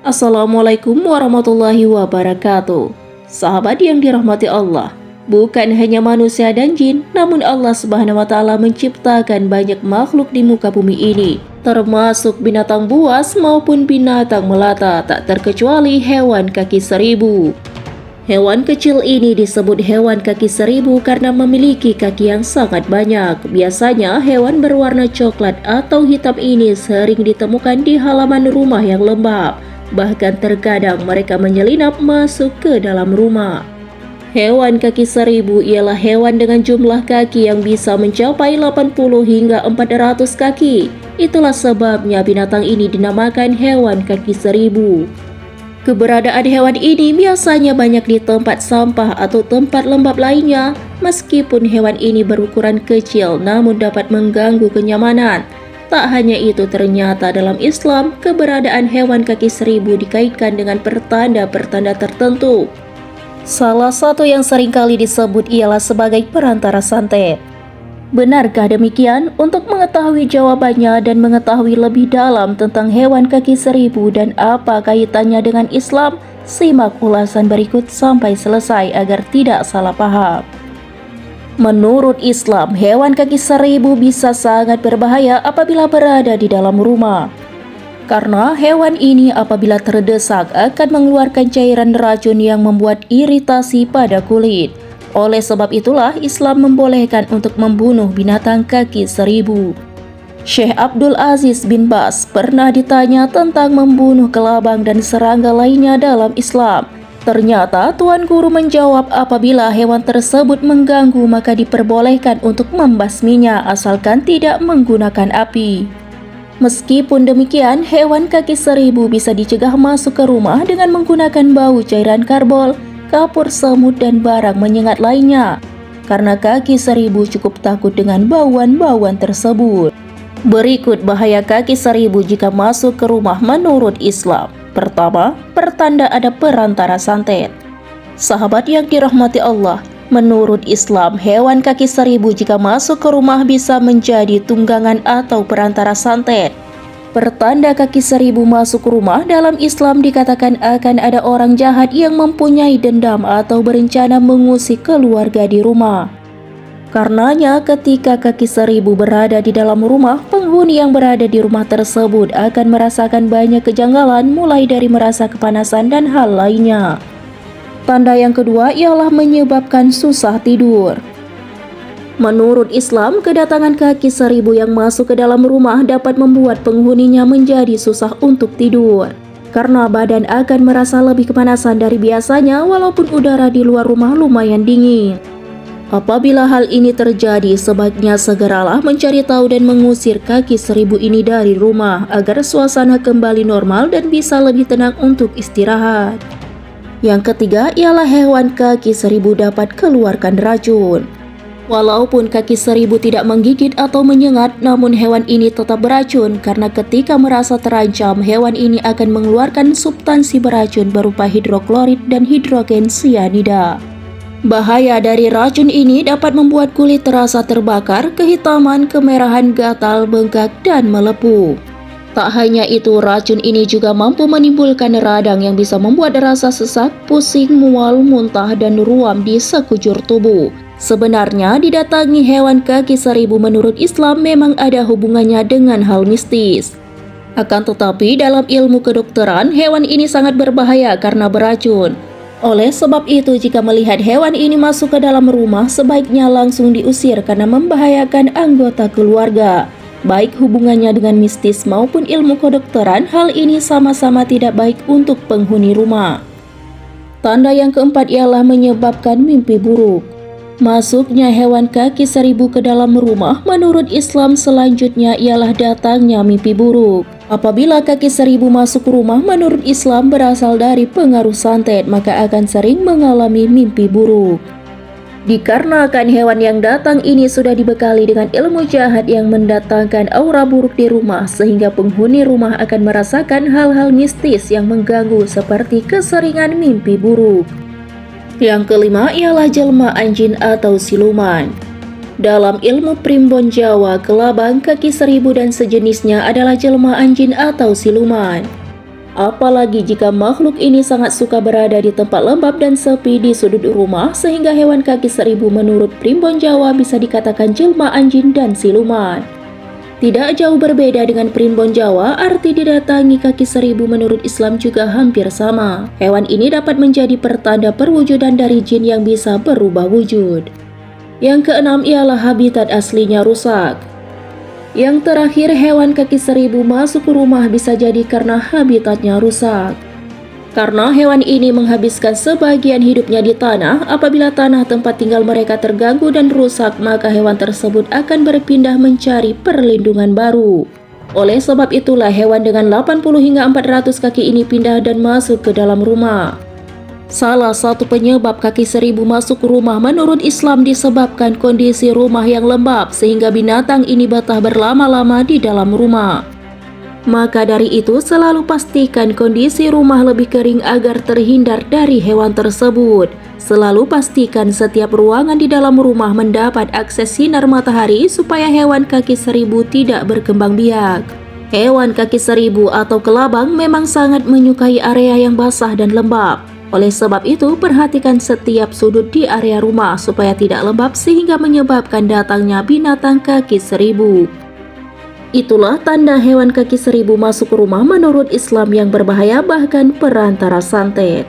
Assalamualaikum warahmatullahi wabarakatuh. Sahabat yang dirahmati Allah, bukan hanya manusia dan jin, namun Allah Subhanahu wa taala menciptakan banyak makhluk di muka bumi ini, termasuk binatang buas maupun binatang melata, tak terkecuali hewan kaki seribu. Hewan kecil ini disebut hewan kaki seribu karena memiliki kaki yang sangat banyak. Biasanya hewan berwarna coklat atau hitam ini sering ditemukan di halaman rumah yang lembab. Bahkan terkadang mereka menyelinap masuk ke dalam rumah. Hewan kaki seribu ialah hewan dengan jumlah kaki yang bisa mencapai 80 hingga 400 kaki. Itulah sebabnya binatang ini dinamakan hewan kaki seribu. Keberadaan hewan ini biasanya banyak di tempat sampah atau tempat lembab lainnya. Meskipun hewan ini berukuran kecil namun dapat mengganggu kenyamanan. Tak hanya itu, ternyata dalam Islam, keberadaan hewan kaki seribu dikaitkan dengan pertanda-pertanda tertentu. Salah satu yang seringkali disebut ialah sebagai perantara santet. Benarkah demikian? Untuk mengetahui jawabannya dan mengetahui lebih dalam tentang hewan kaki seribu dan apa kaitannya dengan Islam, simak ulasan berikut sampai selesai agar tidak salah paham. Menurut Islam, hewan kaki seribu bisa sangat berbahaya apabila berada di dalam rumah. Karena hewan ini apabila terdesak akan mengeluarkan cairan racun yang membuat iritasi pada kulit. Oleh sebab itulah Islam membolehkan untuk membunuh binatang kaki seribu. Syekh Abdul Aziz bin Baz pernah ditanya tentang membunuh kelabang dan serangga lainnya dalam Islam. Ternyata Tuan Guru menjawab apabila hewan tersebut mengganggu maka diperbolehkan untuk membasminya asalkan tidak menggunakan api. Meskipun demikian, hewan kaki seribu bisa dicegah masuk ke rumah dengan menggunakan bau cairan karbol, kapur semut dan barang menyengat lainnya. Karena kaki seribu cukup takut dengan bauan-bauan tersebut. Berikut bahaya kaki seribu jika masuk ke rumah menurut Islam. Pertama, pertanda ada perantara santet. Sahabat yang dirahmati Allah, menurut Islam, hewan kaki seribu jika masuk ke rumah bisa menjadi tunggangan atau perantara santet. Pertanda kaki seribu masuk rumah dalam Islam dikatakan akan ada orang jahat yang mempunyai dendam atau berencana mengusik keluarga di rumah. Karenanya ketika kaki seribu berada di dalam rumah, penghuni yang berada di rumah tersebut akan merasakan banyak kejanggalan mulai dari merasa kepanasan dan hal lainnya. Tanda yang kedua ialah menyebabkan susah tidur. Menurut Islam, kedatangan kaki seribu yang masuk ke dalam rumah dapat membuat penghuninya menjadi susah untuk tidur. Karena badan akan merasa lebih kepanasan dari biasanya walaupun udara di luar rumah lumayan dingin. Apabila hal ini terjadi, sebaiknya segeralah mencari tahu dan mengusir kaki seribu ini dari rumah agar suasana kembali normal dan bisa lebih tenang untuk istirahat. Yang ketiga ialah hewan kaki seribu dapat keluarkan racun. Walaupun kaki seribu tidak menggigit atau menyengat, namun hewan ini tetap beracun karena ketika merasa terancam, hewan ini akan mengeluarkan substansi beracun berupa hidroklorid dan hidrogen sianida. Bahaya dari racun ini dapat membuat kulit terasa terbakar, kehitaman, kemerahan, gatal, bengkak, dan melepuh. Tak hanya itu, racun ini juga mampu menimbulkan radang yang bisa membuat rasa sesak, pusing, mual, muntah, dan ruam di sekujur tubuh. Sebenarnya, didatangi hewan kaki seribu menurut Islam memang ada hubungannya dengan hal mistis. Akan tetapi, dalam ilmu kedokteran, hewan ini sangat berbahaya karena beracun. Oleh sebab itu, jika melihat hewan ini masuk ke dalam rumah, sebaiknya langsung diusir karena membahayakan anggota keluarga. Baik hubungannya dengan mistis maupun ilmu kedokteran, hal ini sama-sama tidak baik untuk penghuni rumah. Tanda yang keempat ialah menyebabkan mimpi buruk. Masuknya hewan kaki seribu ke dalam rumah menurut Islam selanjutnya ialah datangnya mimpi buruk. Apabila kaki seribu masuk rumah menurut Islam berasal dari pengaruh santet, maka akan sering mengalami mimpi buruk. Dikarenakan hewan yang datang ini sudah dibekali dengan ilmu jahat yang mendatangkan aura buruk di rumah, sehingga penghuni rumah akan merasakan hal-hal mistis yang mengganggu seperti keseringan mimpi buruk. Yang kelima ialah jelmaan jin atau siluman. Dalam ilmu primbon Jawa, kelabang, kaki seribu dan sejenisnya adalah jelmaan jin atau siluman. Apalagi jika makhluk ini sangat suka berada di tempat lembab dan sepi di sudut rumah, sehingga hewan kaki seribu menurut Primbon Jawa bisa dikatakan jelmaan jin dan siluman. Tidak jauh berbeda dengan Primbon Jawa, arti didatangi kaki seribu menurut Islam juga hampir sama. Hewan ini dapat menjadi pertanda perwujudan dari jin yang bisa berubah wujud. Yang keenam ialah habitat aslinya rusak. Yang terakhir, hewan kaki seribu masuk ke rumah bisa jadi karena habitatnya rusak. Karena hewan ini menghabiskan sebagian hidupnya di tanah, apabila tanah tempat tinggal mereka terganggu dan rusak, maka hewan tersebut akan berpindah mencari perlindungan baru. Oleh sebab itulah hewan dengan 80 hingga 400 kaki ini pindah dan masuk ke dalam rumah. Salah satu penyebab kaki seribu masuk ke rumah menurut Islam disebabkan kondisi rumah yang lembab sehingga binatang ini betah berlama-lama di dalam rumah. Maka dari itu selalu pastikan kondisi rumah lebih kering agar terhindar dari hewan tersebut. Selalu pastikan setiap ruangan di dalam rumah mendapat akses sinar matahari supaya hewan kaki seribu tidak berkembang biak. Hewan kaki seribu atau kelabang memang sangat menyukai area yang basah dan lembab. Oleh sebab itu, perhatikan setiap sudut di area rumah supaya tidak lembab sehingga menyebabkan datangnya binatang kaki seribu. Itulah tanda hewan kaki seribu masuk ke rumah menurut Islam yang berbahaya, bahkan perantara santet.